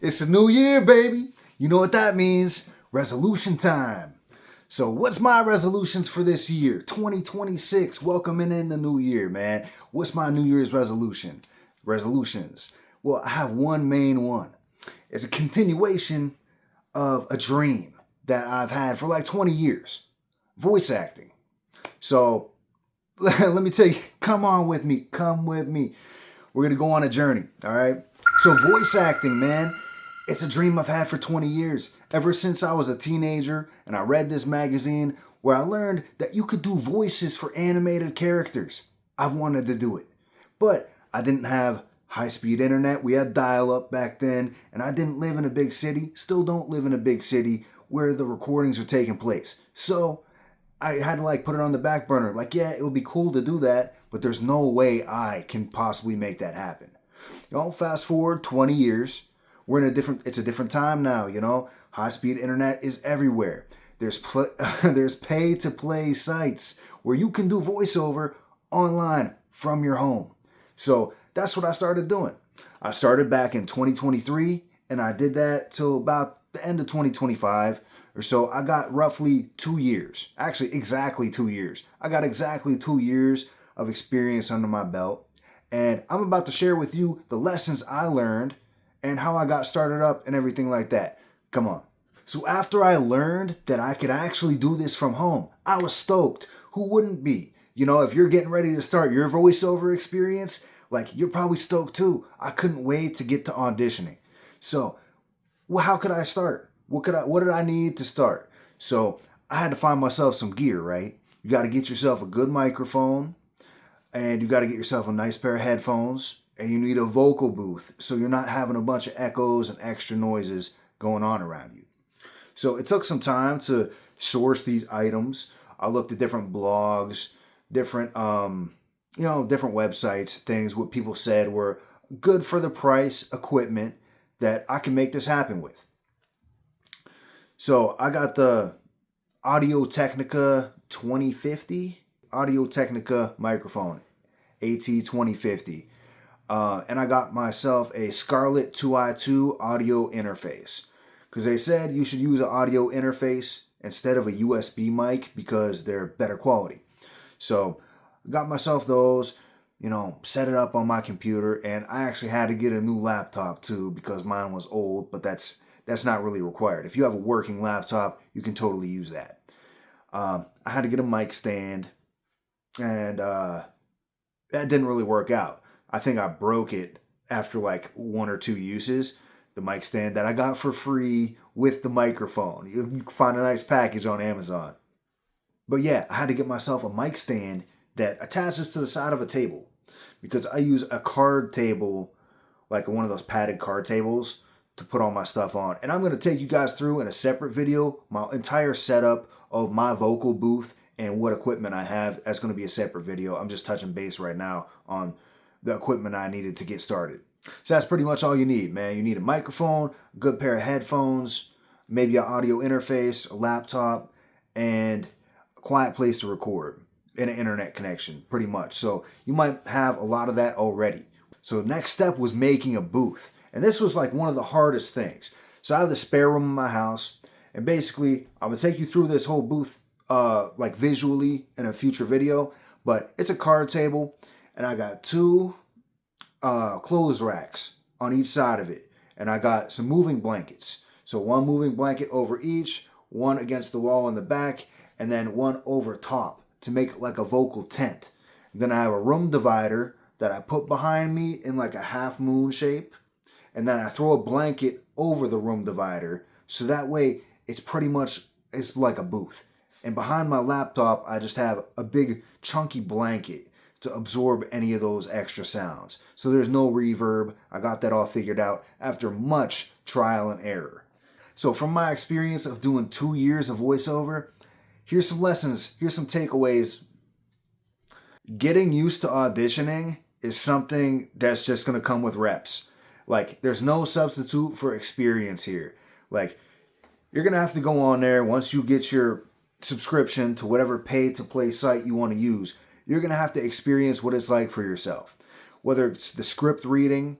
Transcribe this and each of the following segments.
It's a new year, baby. You know what that means. Resolution time. So, what's my resolutions for this year? 2026. Welcoming in the new year, man. What's my New Year's resolution? Resolutions. Well, I have one main one. It's a continuation of a dream that I've had for like 20 years. Voice acting. So, let me tell you, come on with me. Come with me. We're going to go on a journey, all right? So, voice acting, man. It's a dream I've had for 20 years, ever since I was a teenager and I read this magazine where I learned that you could do voices for animated characters. I've wanted to do it, but I didn't have high-speed internet. We had dial-up back then, and I didn't live in a big city, still don't live in a big city where the recordings are taking place. So I had to put it on the back burner. Yeah, it would be cool to do that, but there's no way I can possibly make that happen. Fast forward 20 years. It's a different time now. High-speed internet is everywhere. There's pay-to-play sites where you can do voiceover online from your home. So that's what I started doing. I started back in 2023, and I did that till about the end of 2025 or so. I got roughly 2 years. Actually, exactly 2 years. I got exactly 2 years of experience under my belt. And I'm about to share with you the lessons I learned and how I got started up and everything like that. Come on. So after I learned that I could actually do this from home, I was stoked. Who wouldn't be? If you're getting ready to start your voiceover experience, you're probably stoked too. I couldn't wait to get to auditioning. So, how could I start? What did I need to start? So, I had to find myself some gear, right? You got to get yourself a good microphone, and you got to get yourself a nice pair of headphones, and you need a vocal booth so you're not having a bunch of echoes and extra noises going on around you. So it took some time to source these items. I looked at different blogs, different different websites, things what people said were good for the price equipment that I can make this happen with. So I got the Audio Technica 2050 Audio Technica microphone, AT2050. And I got myself a Scarlett 2i2 audio interface because they said you should use an audio interface instead of a USB mic because they're better quality. So I got myself those, set it up on my computer, and I actually had to get a new laptop too because mine was old, but that's not really required. If you have a working laptop, you can totally use that. I had to get a mic stand, and that didn't really work out. I think I broke it after 1 or 2 uses, the mic stand that I got for free with the microphone. You can find a nice package on Amazon. But yeah, I had to get myself a mic stand that attaches to the side of a table because I use a card table, like one of those padded card tables, to put all my stuff on. And I'm going to take you guys through in a separate video my entire setup of my vocal booth and what equipment I have. That's going to be a separate video. I'm just touching base right now on the equipment I needed to get started. So that's pretty much all you need, man. You need a microphone, a good pair of headphones, maybe an audio interface, a laptop, and a quiet place to record and an internet connection, pretty much. So you might have a lot of that already. So the next step was making a booth. And this was one of the hardest things. So I have the spare room in my house, and basically I would take you through this whole booth visually in a future video, but it's a card table, and I got 2 clothes racks on each side of it, and I got some moving blankets. So one moving blanket over each, one against the wall in the back, and then one over top to make it like a vocal tent. And then I have a room divider that I put behind me in a half moon shape, and then I throw a blanket over the room divider so that way it's like a booth. And behind my laptop, I just have a big chunky blanket to absorb any of those extra sounds. So there's no reverb. I got that all figured out after much trial and error. So from my experience of doing 2 years of voiceover, here's some lessons, here's some takeaways. Getting used to auditioning is something that's just going to come with reps. There's no substitute for experience here. You're going to have to go on there once you get your subscription to whatever pay-to-play site you want to use. You're going to have to experience what it's like for yourself. Whether it's the script reading,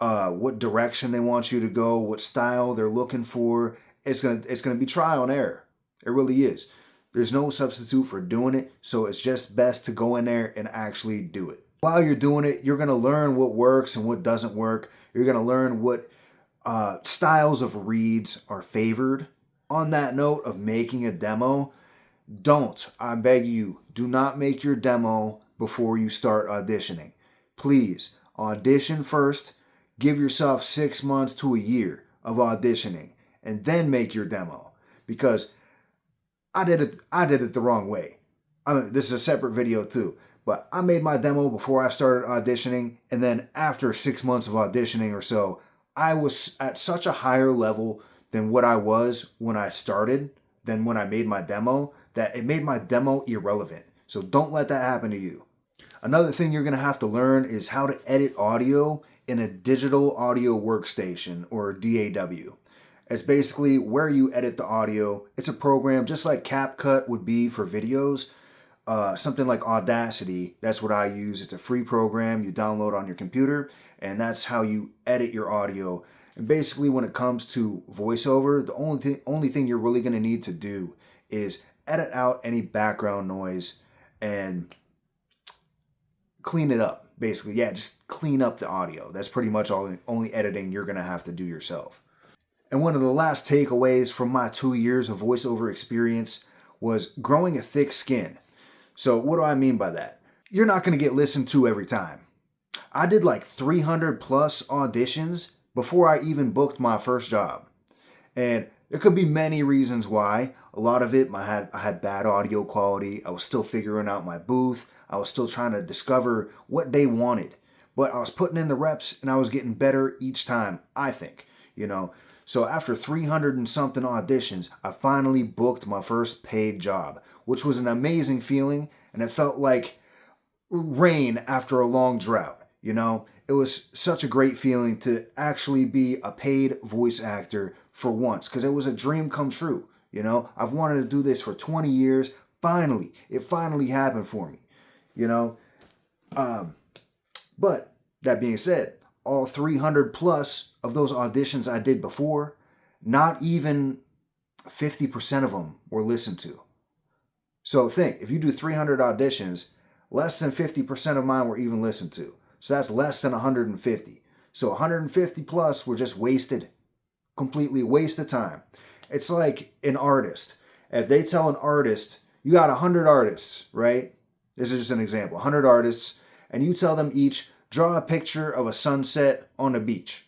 what direction they want you to go, what style they're looking for. It's gonna be trial and error. It really is. There's no substitute for doing it, so it's just best to go in there and actually do it. While you're doing it, you're gonna learn what works and what doesn't work. You're gonna learn what styles of reads are favored. On that note of making a demo, I beg you, do not make your demo before you start auditioning. Please, audition first, give yourself 6 months to a year of auditioning, and then make your demo. Because I did it the wrong way. This is a separate video too, but I made my demo before I started auditioning, and then after 6 months of auditioning or so, I was at such a higher level than what I was when I started, than when I made my demo, that it made my demo irrelevant. So don't let that happen to you. Another thing you're going to have to learn is how to edit audio in a digital audio workstation, or DAW. It's basically where you edit the audio. It's a program just like CapCut would be for videos. Something like Audacity, that's what I use. It's a free program you download on your computer, and that's how you edit your audio. And basically when it comes to voiceover, the only thing you're really going to need to do is edit out any background noise and clean it up. Basically, yeah, just clean up the audio. That's pretty much only editing you're going to have to do yourself. And one of the last takeaways from my 2 years of voiceover experience was growing a thick skin. So what do I mean by that? You're not going to get listened to every time. I did like 300 plus auditions before I even booked my first job. And there could be many reasons why. A lot of it, I had bad audio quality. I was still figuring out my booth. I was still trying to discover what they wanted. But I was putting in the reps and I was getting better each time, I think, So after 300 and something auditions, I finally booked my first paid job, which was an amazing feeling, and it felt like rain after a long drought, It was such a great feeling to actually be a paid voice actor for once, because it was a dream come true, I've wanted to do this for 20 years. It finally happened for me, But that being said, all 300 plus of those auditions I did before, not even 50% of them were listened to. So think, if you do 300 auditions, less than 50% of mine were even listened to. So that's less than 150. So 150 plus were just wasted, completely waste of time. It's like an artist. If they tell an artist, you got 100 artists, right? This is just an example, 100 artists, and you tell them each, draw a picture of a sunset on a beach.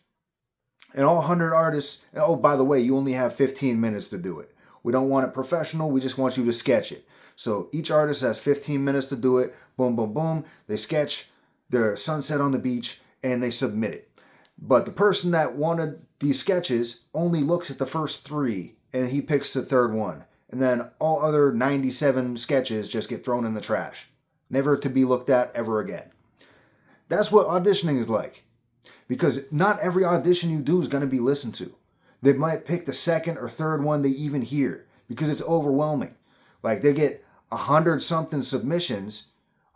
And all 100 artists, oh, by the way, you only have 15 minutes to do it. We don't want it professional. We just want you to sketch it. So each artist has 15 minutes to do it. Boom, boom, boom. They sketch their sunset on the beach and they submit it. But the person that wanted these sketches only looks at the first 3 and he picks the third one. And then all other 97 sketches just get thrown in the trash, never to be looked at ever again. That's what auditioning is like. Because not every audition you do is going to be listened to. They might pick the second or third one they even hear because it's overwhelming. Like they get 100 something submissions,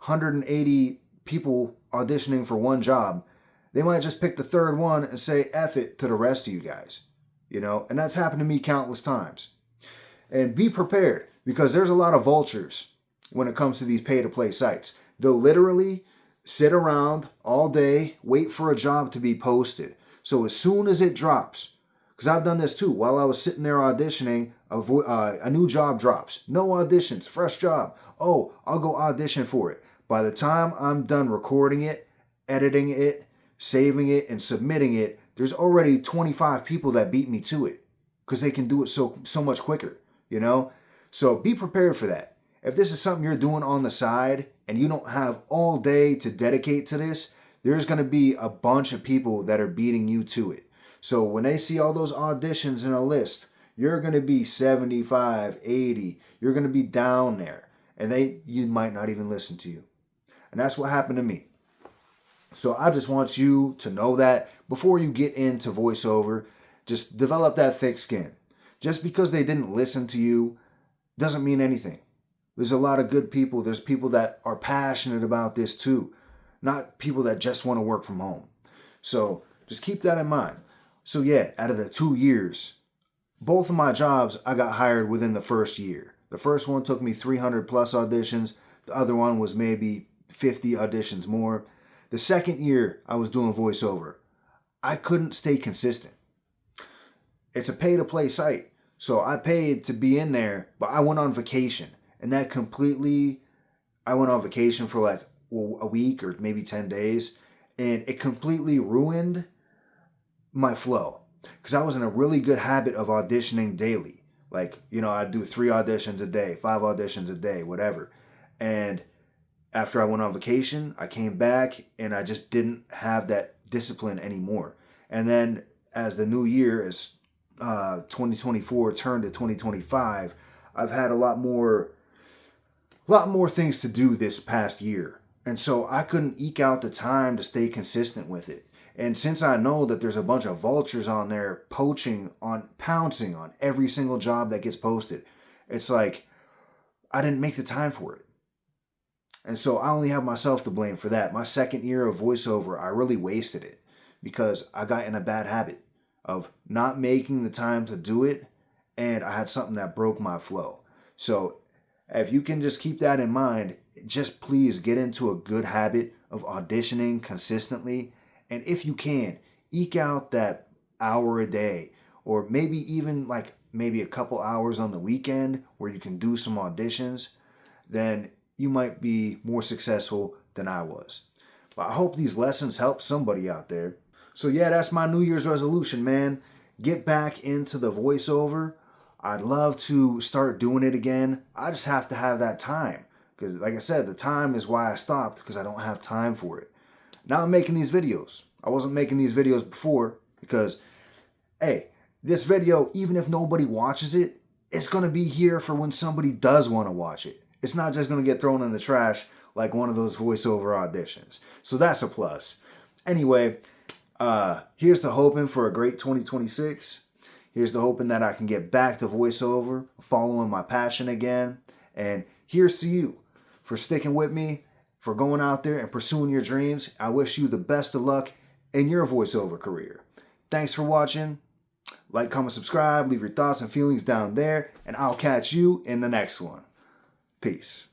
180 people auditioning for one job. They might just pick the third one and say F it to the rest of you guys. And that's happened to me countless times. And be prepared, because there's a lot of vultures when it comes to these pay-to-play sites. They'll literally sit around all day, wait for a job to be posted. So as soon as it drops, because I've done this too, while I was sitting there auditioning, a new job drops. No auditions, fresh job. Oh, I'll go audition for it. By the time I'm done recording it, editing it, saving it, and submitting it, there's already 25 people that beat me to it because they can do it so much quicker, So be prepared for that. If this is something you're doing on the side and you don't have all day to dedicate to this, there's going to be a bunch of people that are beating you to it. So when they see all those auditions in a list, you're going to be 75, 80. You're going to be down there. And you might not even listen to you. And that's what happened to me. So I just want you to know that before you get into voiceover, just develop that thick skin. Just because they didn't listen to you doesn't mean anything. There's a lot of good people. There's people that are passionate about this too. Not people that just want to work from home. So Just keep that in mind. So yeah, out of the 2 years, both of my jobs, I got hired within the first year. The first one took me 300 plus auditions. The other one was maybe 50 auditions more. The second year I was doing voiceover, I couldn't stay consistent. It's a pay-to-play site. So I paid to be in there, but I went on vacation. And that completely, I went on vacation for like a week or maybe 10 days. And it completely ruined my flow. Because I was in a really good habit of auditioning daily. Like, I'd do 3 auditions a day, 5 auditions a day, whatever. And after I went on vacation, I came back and I just didn't have that discipline anymore. And then as the new year, as 2024 turned to 2025, I've had a lot more things to do this past year. And so I couldn't eke out the time to stay consistent with it. And since I know that there's a bunch of vultures on there pouncing on every single job that gets posted, it's like I didn't make the time for it. And so I only have myself to blame for that. My second year of voiceover, I really wasted it because I got in a bad habit of not making the time to do it, and I had something that broke my flow. So if you can just keep that in mind, just please get into a good habit of auditioning consistently. And if you can, eke out that hour a day, or maybe even maybe a couple hours on the weekend where you can do some auditions, then you might be more successful than I was. But I hope these lessons help somebody out there. So yeah, that's my New Year's resolution, man. Get back into the voiceover. I'd love to start doing it again. I just have to have that time. Because like I said, the time is why I stopped, because I don't have time for it. Now I'm making these videos. I wasn't making these videos before because, hey, this video, even if nobody watches it, it's going to be here for when somebody does want to watch it. It's not just going to get thrown in the trash like one of those voiceover auditions. So that's a plus. Anyway, here's to hoping for a great 2026. Here's to hoping that I can get back to voiceover, following my passion again. And here's to you for sticking with me, for going out there and pursuing your dreams. I wish you the best of luck in your voiceover career. Thanks for watching. Like, comment, subscribe, leave your thoughts and feelings down there, and I'll catch you in the next one. Peace.